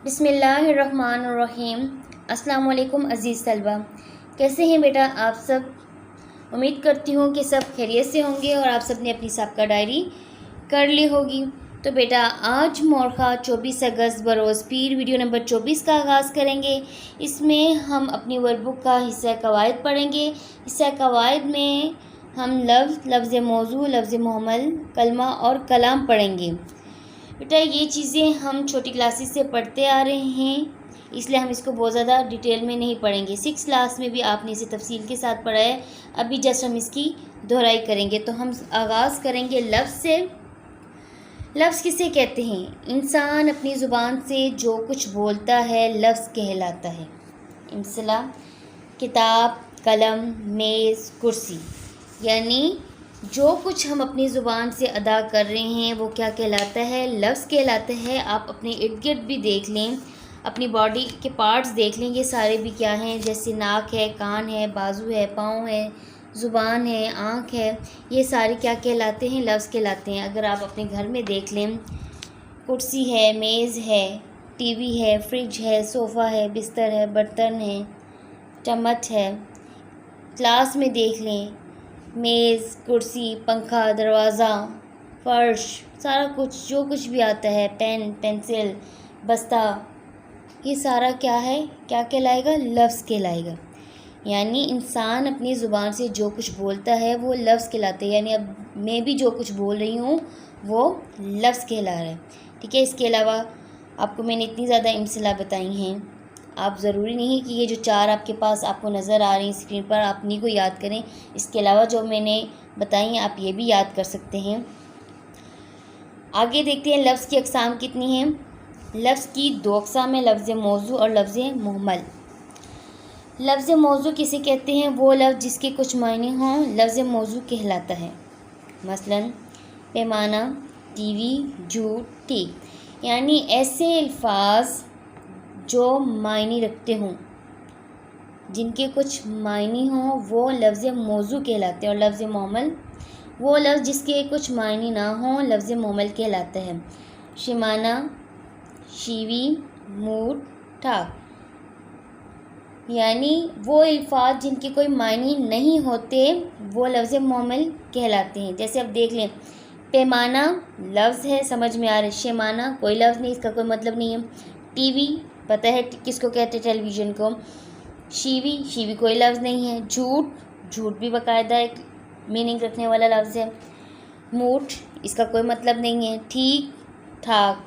बिस्मिल्लाहिर्रहमानिर्रहीम। अस्सलाम वालेकुम अज़ीज़ तलबा, कैसे हैं बेटा आप सब। उम्मीद करती हूँ कि सब खैरियत से होंगे और आप सब ने अपनी सबका डायरी कर ली होगी। तो बेटा आज मोरखा 24 अगस्त बरोज़ पीर वीडियो नंबर 24 का आगाज़ करेंगे। इसमें हम अपनी वर्कबुक का हिस्सा कवायद पढ़ेंगे। हिस्सा कवायद में हम लफ्ज़ मौजू, लफ्ज़ मुहम्मल, कलमा और कलाम पढ़ेंगे। बेटा ये चीज़ें हम छोटी क्लासेस से पढ़ते आ रहे हैं, इसलिए हम इसको बहुत ज़्यादा डिटेल में नहीं पढ़ेंगे। 6 क्लास में भी आपने इसे तफसील के साथ पढ़ा है, अभी जस्ट हम इसकी दोहराई करेंगे। तो हम आगाज़ करेंगे लफ्ज़ से। लफ्ज़ किसे कहते हैं? इंसान अपनी ज़ुबान से जो कुछ बोलता है लफ्ज़ कहलाता है। इमसला किताब, कलम, मेज़, कुर्सी, यानी जो कुछ हम अपनी ज़ुबान से अदा कर रहे हैं वो क्या कहलाता है? लफ्ज़ कहलाता है। आप अपने इर्द गिर्द भी देख लें, अपनी बॉडी के पार्ट्स देख लें, ये सारे भी क्या हैं? जैसे नाक है, कान है, बाजू है, पाँव है, ज़ुबान है, आँख है, ये सारे क्या कहलाते हैं? लफ्ज़ कहलाते हैं। अगर आप अपने घर में देख लें, कुर्सी है, मेज़ है, टीवी है, फ्रिज है, सोफ़ा है, बिस्तर है, बर्तन है, चम्मच है। क्लास में देख लें, मेज़, कुर्सी, पंखा, दरवाज़ा, फ़र्श, सारा कुछ जो कुछ भी आता है, पेन, पेंसिल, बस्ता, ये सारा क्या है? क्या कहलाएगा? लफ्ज़ कहलाएगा। यानी इंसान अपनी ज़ुबान से जो कुछ बोलता है वो लफ्ज़ कहलाते हैं। यानी अब मैं भी जो कुछ बोल रही हूँ वो लफ्ज़ कहला रहा है। ठीक है। इसके अलावा आपको मैंने इतनी ज़्यादा इम्सला बताई हैं, आप ज़रूरी नहीं कि ये जो 4 आपके पास आपको नज़र आ रही हैं स्क्रीन पर आप इन्हीं को याद करें। इसके अलावा जो मैंने बताई हैं आप ये भी याद कर सकते हैं। आगे देखते हैं लफ्ज़ की अक़साम कितनी हैं। लफ्ज़ की 2 अक़साम है, लफ्ज़ मौजू और लफ्ज़ मुहम्मल। लफ्ज़ मौजू किसे कहते हैं? वो लफ्ज़ जिसके कुछ मायने हों लफ्ज़ मौजू कहलाता है। मसलन पैमाना, टीवी, झूठ, ठीक। यानी ऐसे अल्फाज जो मायने रखते हों, जिनके कुछ मायने हों, वो लफ्ज़ मौजू कहलाते हैं। और लफ्ज़ मुहम्मल वो लफ्ज़ जिसके कुछ मायने ना हों लफ्ज़ मुहम्मल कहलाता है। शिमाना, शीवी, मूड, ठाक, यानी वो अल्फाज जिनके कोई मायने नहीं होते वो लफ्ज़ मुहम्मल कहलाते हैं। जैसे अब देख लें, पैमाना लफ्ज़ है, समझ में आ रहा है। शिमाना कोई लफ्ज़ नहीं, इसका कोई मतलब नहीं है। टीवी पता है किसको कहते हैं? टेलीविज़न को। शीवी कोई लफ्ज़ नहीं है। झूठ भी बाकायदा एक मीनिंग रखने वाला लफ्ज़ है। मूठ इसका कोई मतलब नहीं है। ठीक ठाक।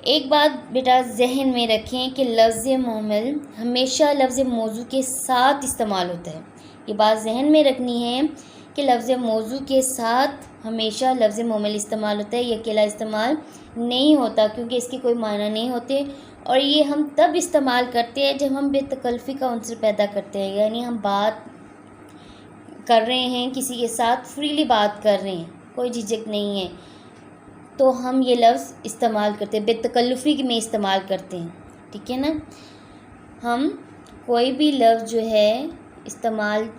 एक बात बेटा जहन में रखें कि लफ्ज़ मुहम्मल हमेशा लफ्ज़ मौजू के साथ इस्तेमाल होता है। ये बात जहन में रखनी है कि लफ्ज़ मौजू के साथ हमेशा लफ्ज़ मुहम्मल इस्तेमाल होता है। ये अकेला इस्तेमाल नहीं होता क्योंकि इसके कोई मायना नहीं होते। और ये हम तब इस्तेमाल करते हैं जब हम बेतकल्फ़ी का उनसर पैदा करते हैं, यानी हम बात कर रहे हैं किसी के साथ, फ्रीली बात कर रहे हैं, कोई झिझक नहीं है, तो हम ये लफ्ज़ इस्तेमाल करते हैं, बेतकल्लुफ़ी में इस्तेमाल करते हैं। ठीक है ना। हम कोई भी लफ्ज़ जो है इस्तेमाल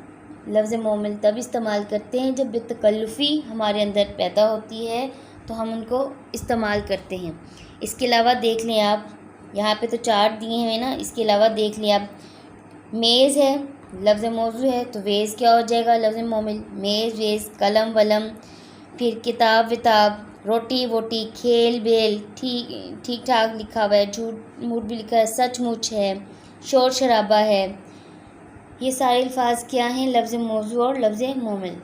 लफ्ज़ मुहम्मल तब इस्तेमाल करते हैं जब बेतकल्लुफ़ी हमारे अंदर पैदा होती है, तो हम उनको इस्तेमाल करते हैं। इसके अलावा देख लें आप, यहाँ पे तो 4 दिए हैं ना, इसके अलावा देख लें आप, मेज़ है लफ्ज़ मौजू है तो वेज़ क्या हो जाएगा? लफ्ज़ मुहम्मल। मेज़ वेज़, कलम वलम, फिर किताब विताब, रोटी वोटी, खेल बेल, ठीक ठाक लिखा हुआ है, झूठ मूठ भी लिखा है, सचमुच है, शोर शराबा है। ये सारे अल्फाज क्या हैं? लफ्ज़ मौजू और लफ्ज़ मुहम्मल।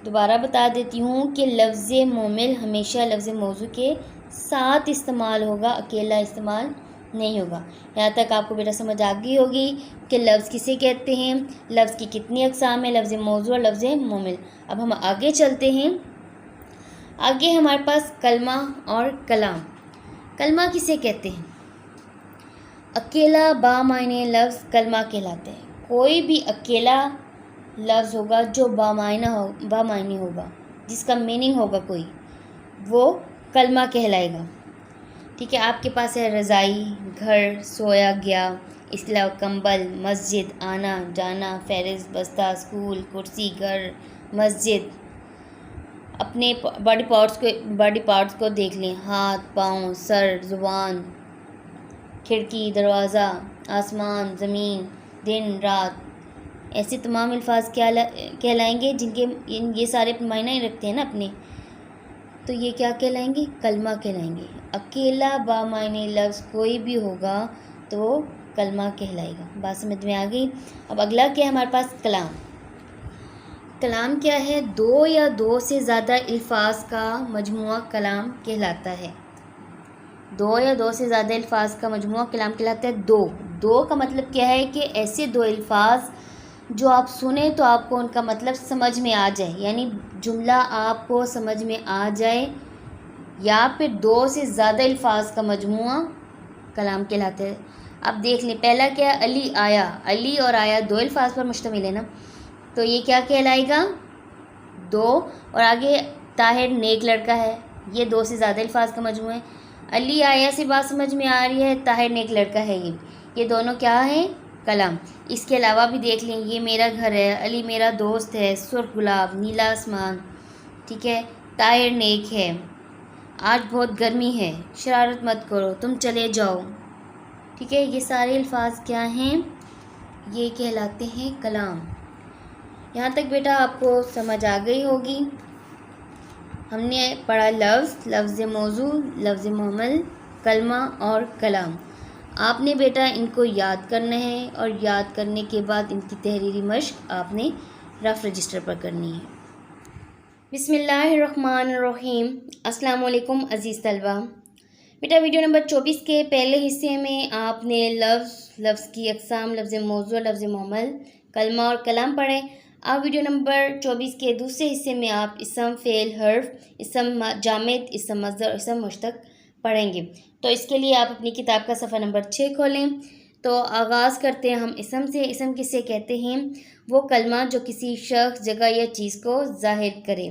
दोबारा बता देती हूँ कि लफ्ज़ मुहम्मल हमेशा लफ्ज़ मौजू के साथ इस्तेमाल होगा, अकेला इस्तेमाल नहीं होगा। यहाँ तक आपको बेटा समझ आ गई होगी कि लफ्ज़ किसे कहते हैं, लफ्ज़ की कितनी अक़साम है, लफ्ज़ मौजू और लफ्ज़ मुहम्मल। अब हम आगे चलते हैं। आगे हमारे पास कलमा और कलाम। कलमा किसे कहते हैं? अकेला बामायने लफ्ज़ कलमा कहलाते हैं। कोई भी अकेला लफ्ज़ होगा जो बामायने होगा, जिसका मीनिंग होगा कोई, वो कलमा कहलाएगा। ठीक है। आपके पास है रज़ाई, घर, सोया गया, इसके अलावा कंबल, मस्जिद, आना जाना, फ़हरिस्त, बस्ता, स्कूल, कुर्सी, घर, मस्जिद। अपने बॉडी पार्ट्स को देख लें, हाथ, पाँव, सर, ज़ुबान, खिड़की, दरवाज़ा, आसमान, ज़मीन, दिन, रात, ऐसे तमाम अल्फाज क्या कहलाएंगे जिनके ये सारे मायने ही रखते हैं ना अपने, तो ये क्या कहलाएंगे? कलमा कहलाएंगे। अकेला बामायने लफ्ज़ कोई भी होगा तो वो कलमा कहलाएगा। बात समझ में आ गई? अब अगला क्या है हमारे पास? कलाम। कलाम क्या है? दो या दो से ज़्यादा अल्फाज का मजमुआ कलाम कहलाता है। दो या दो से ज़्यादा अल्फाज का मजमुआ कलाम कहलाता है। दो का मतलब क्या है कि ऐसे दो अल्फाज जो आप सुने तो आपको उनका मतलब समझ में आ जाए, यानी जुमला आपको समझ में आ जाए, या फिर दो से ज़्यादा अल्फाज का मजमुआ कलाम कहलाता है। अब देख लें, पहला क्या है? अली आया। अली और आया दो अल्फाज पर मुश्तमिल है ना, तो ये क्या कहलाएगा? दो। और आगे ताहिर नेक लड़का है, ये दो से ज़्यादा अल्फाज का मजमू है। अली आया से बात समझ में आ रही है, ताहिर नेक लड़का है, ये दोनों क्या है? कलाम। इसके अलावा भी देख लें, ये मेरा घर है, अली मेरा दोस्त है, सुर्ख गुलाब, नीला आसमान, ठीक है, ताहिर नेक है, आज बहुत गर्मी है, शरारत मत करो, तुम चले जाओ, ठीक है। ये सारे अल्फाज क्या हैं? ये कहलाते हैं कलाम। यहाँ तक बेटा आपको समझ आ गई होगी। हमने पढ़ा लफ्ज़ मौजू, लफ्ज़ मुहम्मल, कलमा और कलाम। आपने बेटा इनको याद करना है और याद करने के बाद इनकी तहरीरी मश्क आपने रफ़ रजिस्टर पर करनी है। बिस्मिल्लाहिर्रहमानिर्रहीम। अस्सलाम वालेकुम अज़ीज़ तलबा। बेटा वीडियो नंबर 24 के पहले हिस्से में आपने लफ्ज़ की अक़साम, लफ्ज़ मौजू, लफ्ज़ मुहम्मल, कलमा और कलाम पढ़े। अब वीडियो नंबर 24 के दूसरे हिस्से में आप इसम, फ़ेल, हर्फ, इसम जामिद, इसम मज़दर, इसम मुश्तक़ पढ़ेंगे। तो इसके लिए आप अपनी किताब का सफ़ा नंबर 6 खोलें। तो आगाज़ करते हैं हम इसम से। इसम किसे कहते हैं? वो कलमा जो किसी शख्स, जगह या चीज़ को ज़ाहिर करे।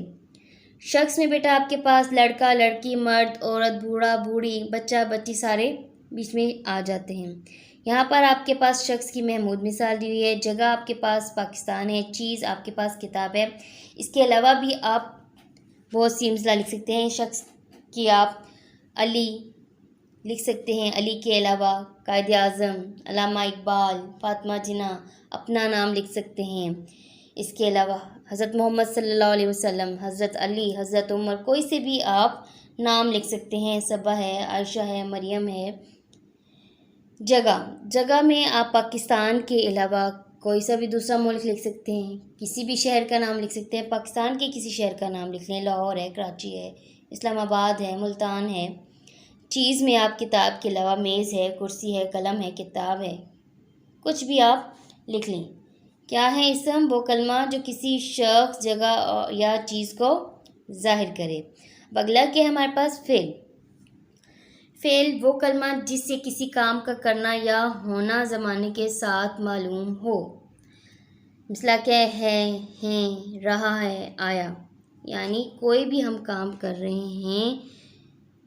शख्स में बेटा आपके पास लड़का, लड़की, मर्द, औरत, बूढ़ा, बूढ़ी, बच्चा, बच्ची सारे बीच में आ जाते हैं। यहाँ पर आपके पास शख्स की महमूद मिसाल दी हुई है, जगह आपके पास पाकिस्तान है, चीज़ आपके पास किताब है। इसके अलावा भी आप बहुत सी मिसाल लिख सकते हैं। शख्स की आप अली लिख सकते हैं, अली के अलावा कायद आज़म, अल्लामा इकबाल, फ़ातिमा जिन्ना, अपना नाम लिख सकते हैं। इसके अलावा हज़रत मोहम्मद सल्लल्लाहु अलैहि वसल्लम, हज़रत अली, हज़रत उमर, कोई से भी आप नाम लिख सकते हैं। सबा है, आयशा है, मरियम है। जगह में आप पाकिस्तान के अलावा कोई सा भी दूसरा मुल्क लिख सकते हैं, किसी भी शहर का नाम लिख सकते हैं। पाकिस्तान के किसी शहर का नाम लिख लें, लाहौर है, कराची है, इस्लामाबाद है, मुल्तान है। चीज़ में आप किताब के अलावा मेज़ है, कुर्सी है, कलम है, किताब है, कुछ भी आप लिख लें। क्या है इसम? वो कलमा जो किसी शख्स, जगह या चीज़ को ज़ाहिर करे। अगला क्या है हमारे पास? फ़ेल वो कलमा जिससे किसी काम का करना या होना ज़माने के साथ मालूम हो। मिसला क्या है? हैं, रहा है, आया, यानी कोई भी हम काम कर रहे हैं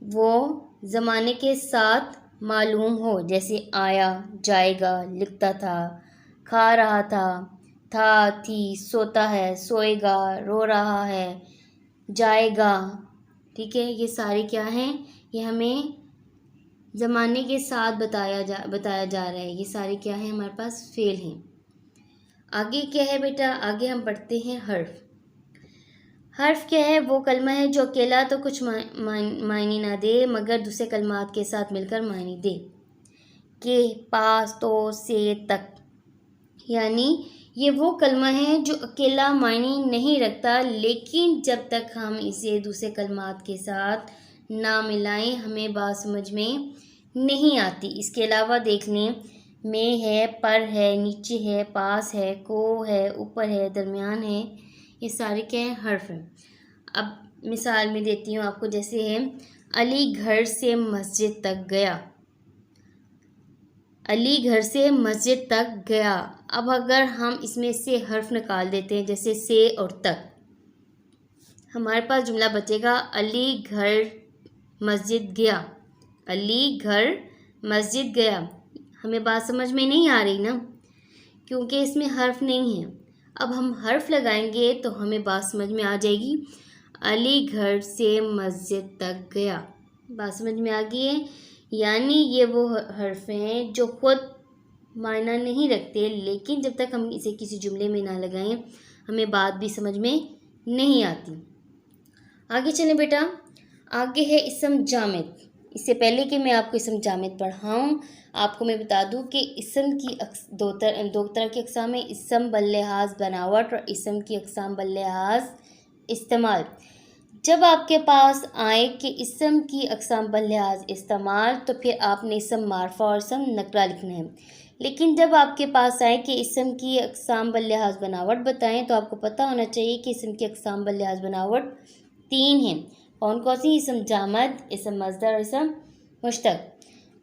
वो ज़माने के साथ मालूम हो, जैसे आया, जाएगा, लिखता था, खा रहा था, थी, सोता है, सोएगा, रो रहा है, जाएगा, ठीक है। ये सारे क्या हैं? ये हमें ज़माने के साथ बताया जा रहा है। ये सारे क्या है? हमारे पास फ़ेल हैं। आगे क्या है बेटा? आगे हम पढ़ते हैं हर्फ। हर्फ क्या है? वो कलमा है जो अकेला तो कुछ मायने ना दे, मगर दूसरे कलमात के साथ मिलकर मायने दे। के, पास, तो, से, तक, यानी ये वो कलमा है जो अकेला मायने नहीं रखता, लेकिन जब तक हम इसे दूसरे कलमात के साथ ना मिलाएं हमें बात समझ में नहीं आती। इसके अलावा देख लें, में है, पर है, नीचे है, पास है, को है, ऊपर है, दरमियान है, ये सारे क्या हैं? हर्फ हैं। अब मिसाल में देती हूँ आपको, जैसे है अली घर से मस्जिद तक गया। अली घर से मस्जिद तक गया। अब अगर हम इसमें से हर्फ निकाल देते हैं, जैसे से और तक, हमारे पास जुमला बचेगा अली घर मस्जिद गया। अली घर मस्जिद गया। हमें बात समझ में नहीं आ रही ना, क्योंकि इसमें हर्फ नहीं है। अब हम हर्फ लगाएंगे तो हमें बात समझ में आ जाएगी। अली घर से मस्जिद तक गया। बात समझ में आ गई है? यानी ये वो हर्फ हैं जो खुद मायना नहीं रखते, लेकिन जब तक हम इसे किसी जुमले में ना लगाएं हमें बात भी समझ में नहीं आती। आगे चलें बेटा, आगे है इसम जामिद। इससे पहले कि मैं आपको इसम जामिद पढ़ाऊँ, आपको मैं बता दूं कि इसम की दो तरह की अक़साम है, इसम बल्लिहाज बनावट और इसम की अक़साम बल्लिहाज इस्तेमाल। जब आपके पास आए कि इसम की अक़साम बल्लिहाज इस्तेमाल, तो फिर आपने इसम मारफा और इसम नकरा लिखना है। लेकिन जब आपके पास आए कि इसम की अक़साम बल्लिहाज बनावट बताएं, तो आपको पता होना चाहिए कि इसम की अक़साम बल्लिहाज बनावट 3 हैं। कौन कौन सी? इसम जामद, इसम मज़दर और इसम मुश्तक।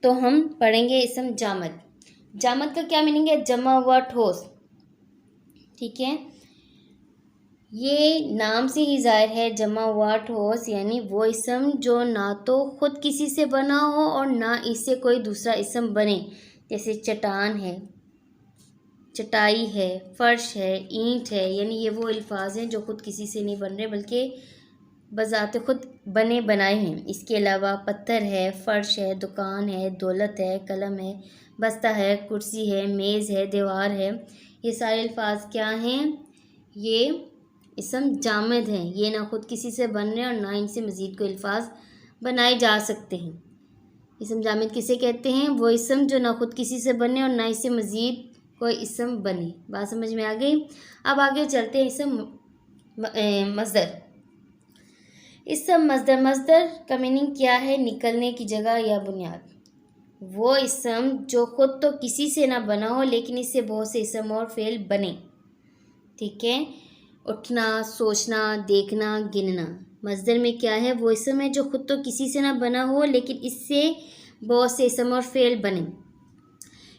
तो हम पढ़ेंगे इसम जामद। जामद का क्या मीनिंग है? जमा व ठोस। ठीक है, ये नाम से ही ज़ाहिर है, जमा हुआ ठोस, यानी वो इसम जो ना तो ख़ुद किसी से बना हो और ना इससे कोई दूसरा इसम बने। जैसे चट्टान है, चटाई है, फ़र्श है, ईंट है, यानी ये वो अल्फाज हैं जो ख़ुद किसी से नहीं बन रहे बल्कि बज़ाते ख़ुद बने बनाए हैं। इसके अलावा पत्थर है, फ़र्श है, दुकान है, दौलत है, कलम है, बस्ता है, कुर्सी है, मेज़ है, दीवार है, ये सारे अल्फाज क्या हैं? ये इसम जामिद हैं। ये ना खुद किसी से बन रहे और ना इनसे मज़ीद कोई अल्फाज बनाए जा सकते हैं। इसम जामिद किसे कहते हैं? वो इसम जो ना खुद किसी से बने और ना इससे मज़ीद कोई इसम बने। बात समझ में आ गई? अब आगे चलते हैं इसम मज़दर। इसम मज़दर, मज़दर का मीनिंग क्या है? निकलने की जगह या बुनियाद। वो इसम जो ख़ुद तो किसी से ना बना हो लेकिन इससे बहुत से इसम और फ़ेल बने। ठीक है, उठना, सोचना, देखना, गिनना। मज़दर में क्या है? वो इसम है जो ख़ुद तो किसी से ना बना हो लेकिन इससे बहुत से इसम और फ़ेल बने।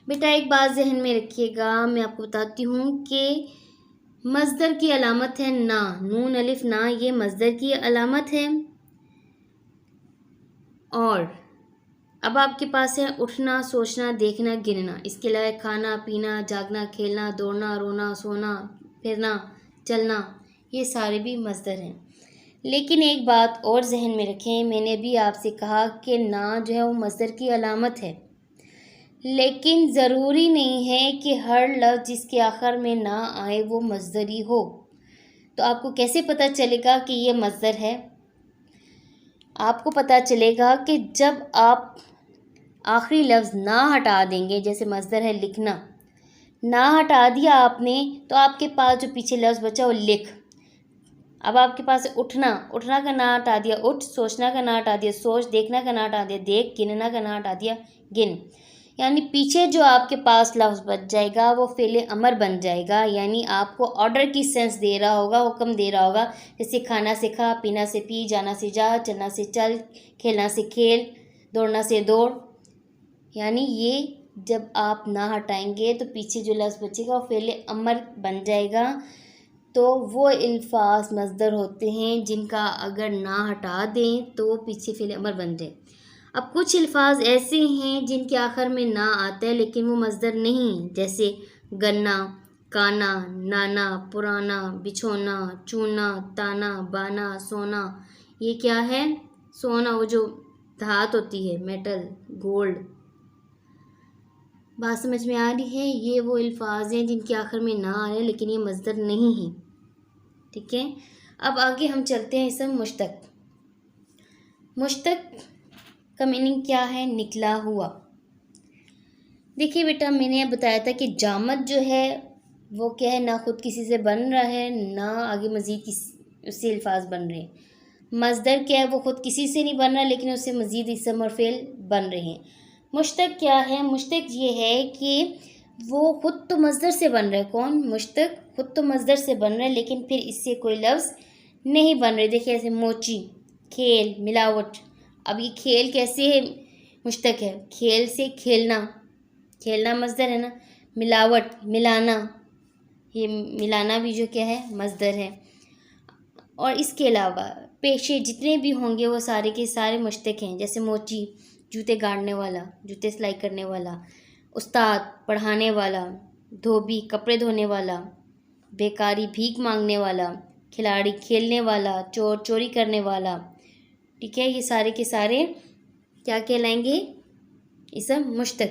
बेटा एक बात जहन में रखिएगा, मैं आपको बताती हूँ कि मज़दर की अलामत है ना, नून अलिफ ना, ये मज़दर की अलामत है। और अब आपके पास है उठना, सोचना, देखना, गिनना। इसके अलावा खाना, पीना, जागना, खेलना, दौड़ना, रोना, सोना, फिरना, चलना, ये सारे भी मज़दर हैं। लेकिन एक बात और जहन में रखें, मैंने भी आपसे कहा कि ना जो है वो मज़दर की अलामत है, लेकिन ज़रूरी नहीं है कि हर लफ्ज़ जिसके आखिर में ना आए वो मज़दरी हो। तो आपको कैसे पता चलेगा कि ये मज़दर है? आपको पता चलेगा कि जब आप आखिरी लफ्ज़ ना हटा देंगे, जैसे मज़दर है लिखना, ना हटा दिया आपने तो आपके पास जो पीछे लफ्ज़ बचा वो लिख। अब आपके पास उठना, उठना का ना हटा दिया उठ, सोचना का ना हटा दिया सोच, देखना का ना हटा दिया देख, गिनना का ना हटा दिया गिन। यानी पीछे जो आपके पास लफ्ज़ बच जाएगा वो फ़ेल अमर बन जाएगा, यानी आपको ऑर्डर की सेंस दे रहा होगा, हुक्म दे रहा होगा। जैसे खाना से खा, पीना से पी, जाना से जा, चलना से चल, खेलना से खेल, दौड़ना से दौड़। यानी ये जब आप ना हटाएंगे तो पीछे जो लफ्ज़ बचेगा वो फ़ेल अमर बन जाएगा। तो वो अल्फाज मज़दर होते हैं जिनका अगर ना हटा दें तो पीछे फ़ेल अमर बन जाए। अब कुछ अल्फाज ऐसे हैं जिनके आखिर में ना आता है लेकिन वो मज़दर नहीं, जैसे गन्ना, काना, नाना, पुराना, बिछोना, चूना, ताना, बाना, सोना। ये क्या है? सोना, वो जो धात होती है, मेटल, गोल्ड। बात समझ में आ रही है? ये वो अल्फाज हैं जिनके आखिर में ना आ रहे लेकिन ये मज़दर नहीं है। ठीक है, अब आगे हम चलते हैं इसम मुश्तक। मुश्तक का मीनिंग क्या है? निकला हुआ। देखिए बेटा, मैंने बताया था कि जामद जो है वो क्या है? ना खुद किसी से बन रहा है ना आगे मज़ीद उससे अल्फाज बन रहे हैं। मज़दर क्या है? वो खुद किसी से नहीं बन रहा लेकिन उससे मज़ीद इसम और फ़ेल बन रहे हैं। मुश्तक क्या है? मुश्तक ये है कि वो ख़ुद तो मज़दर से बन रहा है। कौन? मुश्तक ख़ुद तो मज़दर से बन रहा है लेकिन फिर इससे कोई लफ्ज़ नहीं बन रहे। देखिए ऐसे मोची, खेल, मिलावट। अब ये खेल कैसे मुश्तक है? खेल से खेलना, खेलना मज़दर है ना। मिलावट, मिलाना, ये मिलाना भी जो क्या है? मज़दर है। और इसके अलावा पेशे जितने भी होंगे वो सारे के सारे मुश्तक हैं। जैसे मोची, जूते गाड़ने वाला, जूते सिलाई करने वाला। उस्ताद, पढ़ाने वाला। धोबी, कपड़े धोने वाला। बेकारी, भीख मांगने वाला। खिलाड़ी, खेलने वाला। चोर, चोरी करने वाला। ठीक है, ये सारे के सारे क्या कहलाएंगे? इसम मुश्तक।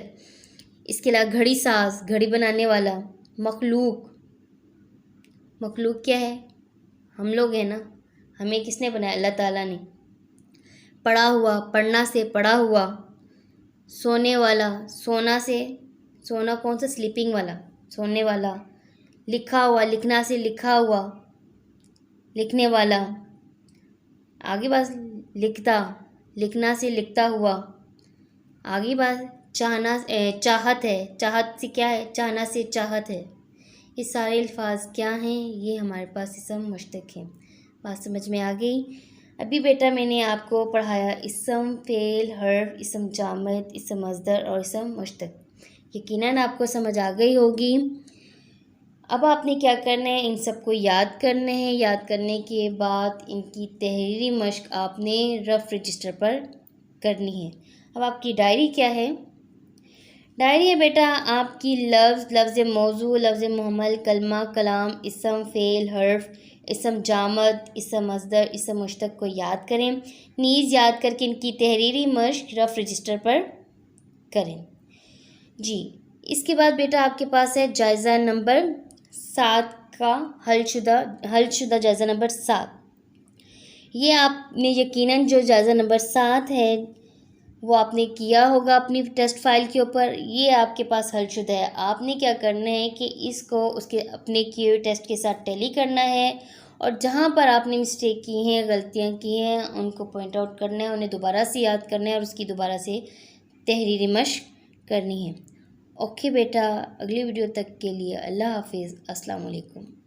इसके अलावा घड़ी साज, घड़ी बनाने वाला। मखलूक, मखलूक क्या है? हम लोग हैं ना, हमें किसने बनाया? अल्लाह ताला ने। पड़ा हुआ, पढ़ना से पड़ा हुआ। सोने वाला, सोना से, सोना कौन सा? स्लीपिंग वाला, सोने वाला। लिखा हुआ, लिखना से लिखा हुआ, लिखने वाला। आगे बात लिखता, लिखना से लिखता हुआ। आगे बात चाहना, चाहत है, चाहत से क्या है? चाहना से चाहत है। ये सारे अल्फाज क्या हैं? ये हमारे पास इसम मुश्तक है। बात समझ में आ गई? अभी बेटा मैंने आपको पढ़ाया इसम, फ़ेल, हर्फ, इसम जामद, इसम मज़दर और इसम मुश्तक। यकीनन आपको समझ आ गई होगी। अब आपने क्या करना है? इन सबको याद करने हैं। याद करने के बाद इनकी तहरीरी मश्क आपने रफ़ रजिस्टर पर करनी है। अब आपकी डायरी क्या है? डायरी है बेटा आपकी लफ्ज़, लफ्ज़ मौजू, लफ्ज़ मुहम्मल, कलमा, कलाम, इसम, फ़ेल, हर्फ, इसम जामद, इसम मज़दर, इसम मुश्तक को याद करें। नीज़ याद करके इनकी तहरीरी मश्क रफ़ रजिस्टर पर करें जी। इसके बाद बेटा आपके पास है जायज़ा नंबर 7 का हलशुदा जायज़ा नंबर 7। ये आपने यकीनन जो जायज़ा नंबर 7 है वो आपने किया होगा अपनी टेस्ट फाइल के ऊपर। ये आपके पास हलशुदा है। आपने क्या करना है कि इसको उसके अपने किए हुए टेस्ट के साथ टैली करना है और जहाँ पर आपने मिस्टेक की हैं, गलतियाँ की हैं, उनको पॉइंट आउट करना है, उन्हें दोबारा से याद करना है और उसकी दोबारा से तहरीरी मश्क करनी है। ओके बेटा, अगली वीडियो तक के लिए अल्लाह हाफिज़, अस्सलाम वालेकुम।